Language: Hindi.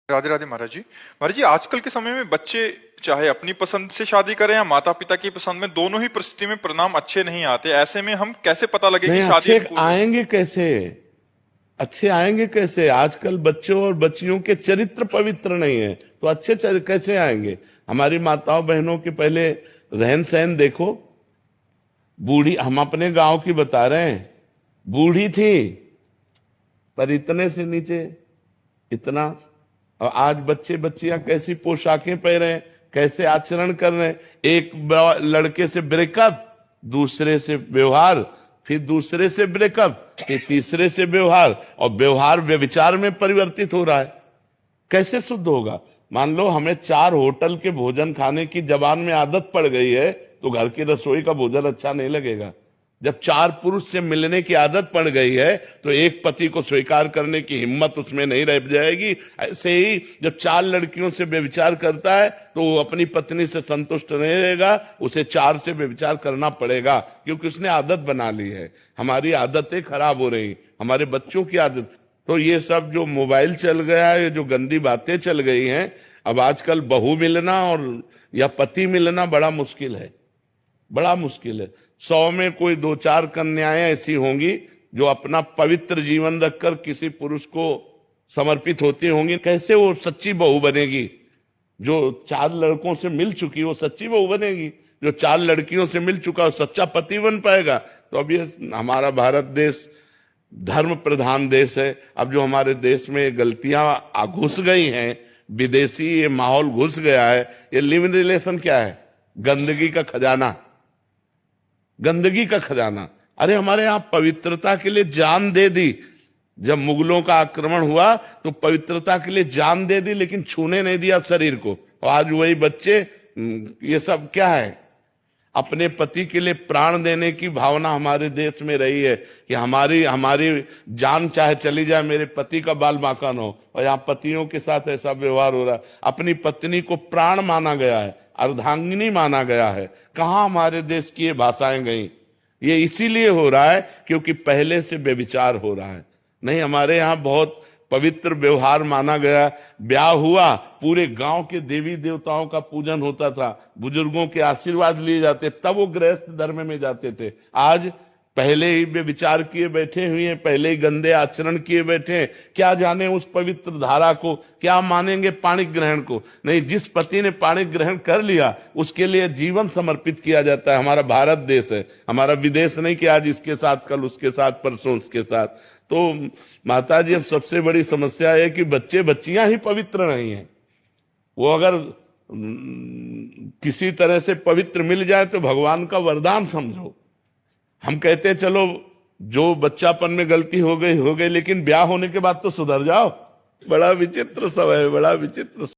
राधे राधे महाराज जी। महाराज जी, आजकल के समय में बच्चे चाहे अपनी पसंद से शादी करें या माता पिता की पसंद में, दोनों ही परिस्थिति में परिणाम अच्छे नहीं आते। ऐसे में हम कैसे पता लगे नहीं, कि शादी अच्छे अनुकूल है? आएंगे कैसे? अच्छे आएंगे कैसे? आजकल बच्चों और बच्चियों के चरित्र पवित्र नहीं है, तो अच्छे कैसे आएंगे? हमारी माताओं बहनों के पहले रहन सहन देखो। बूढ़ी, हम अपने गांव की बता रहे हैं, बूढ़ी थी पर इतने से नीचे इतना। और आज बच्चे बच्चियां कैसी पोशाकें पहन रहे हैं, कैसे आचरण कर रहे हैं। एक लड़के से ब्रेकअप, दूसरे से व्यवहार, फिर दूसरे से ब्रेकअप, फिर तीसरे से व्यवहार, और व्यवहार व्यभिचार में परिवर्तित हो रहा है। कैसे शुद्ध होगा? मान लो हमें 4 होटल के भोजन खाने की जबान में आदत पड़ गई है, तो घर की रसोई का भोजन अच्छा नहीं लगेगा। जब 4 पुरुष से मिलने की आदत पड़ गई है, तो एक पति को स्वीकार करने की हिम्मत उसमें नहीं रह जाएगी। ऐसे ही जब 4 लड़कियों से व्यभिचार करता है, तो वो अपनी पत्नी से संतुष्ट नहीं रहेगा, उसे 4 से व्यभिचार करना पड़ेगा, क्योंकि उसने आदत बना ली है। हमारी आदतें खराब हो रही, हमारे बच्चों की आदत। तो ये सब जो मोबाइल चल गया है, जो गंदी बातें चल गई हैं, अब आजकल बहू मिलना और या पति मिलना बड़ा मुश्किल है, बड़ा मुश्किल है। 100 में कोई 2-4 कन्याएं ऐसी होंगी जो अपना पवित्र जीवन रखकर किसी पुरुष को समर्पित होती होंगी। कैसे वो सच्ची बहू बनेगी? जो 4 लड़कों से मिल चुकी वो सच्ची बहू बनेगी? जो 4 लड़कियों से मिल चुका वो सच्चा पति बन पाएगा? तो अब ये हमारा भारत देश धर्म प्रधान देश है। अब जो हमारे देश में गलतियां घुस गई हैं, विदेशी ये माहौल घुस गया है। ये लिव इन रिलेशन क्या है? गंदगी का खजाना, गंदगी का खजाना। अरे हमारे यहां पवित्रता के लिए जान दे दी। जब मुगलों का आक्रमण हुआ तो पवित्रता के लिए जान दे दी, लेकिन छूने नहीं दिया शरीर को। और आज वही बच्चे, ये सब क्या है? अपने पति के लिए प्राण देने की भावना हमारे देश में रही है कि हमारी हमारी जान चाहे चली जाए, मेरे पति का बाल बांका न हो। और यहाँ पतियों के साथ ऐसा व्यवहार हो रहा है। अपनी पत्नी को प्राण माना गया है, अर्धांगिनी माना गया है। कहाँ हमारे देश की ये भाषाएं गई? ये इसीलिए हो रहा है क्योंकि पहले से व्यभिचार हो रहा है। नहीं, हमारे यहाँ बहुत पवित्र व्यवहार माना गया। ब्याह हुआ, पूरे गांव के देवी देवताओं का पूजन होता था, बुजुर्गों के आशीर्वाद लिए जाते, तब वो गृहस्थ धर्म में जाते थे। आज पहले ही विचार किए बैठे हुए हैं, पहले ही गंदे आचरण किए बैठे हैं। क्या जाने उस पवित्र धारा को, क्या मानेंगे पाणी ग्रहण को? नहीं, जिस पति ने पाणी ग्रहण कर लिया उसके लिए जीवन समर्पित किया जाता है। हमारा भारत देश है, हमारा विदेश नहीं कि आज इसके साथ कल उसके साथ परसों उसके साथ। तो माता जी, अब सबसे बड़ी समस्या है कि बच्चे बच्चियां ही पवित्र नहीं हैं। वो अगर किसी तरह से पवित्र मिल जाए तो भगवान का वरदान समझो। हम कहते हैं चलो जो बच्चापन में गलती हो गई, लेकिन ब्याह होने के बाद तो सुधर जाओ। बड़ा विचित्र समय है, बड़ा विचित्र।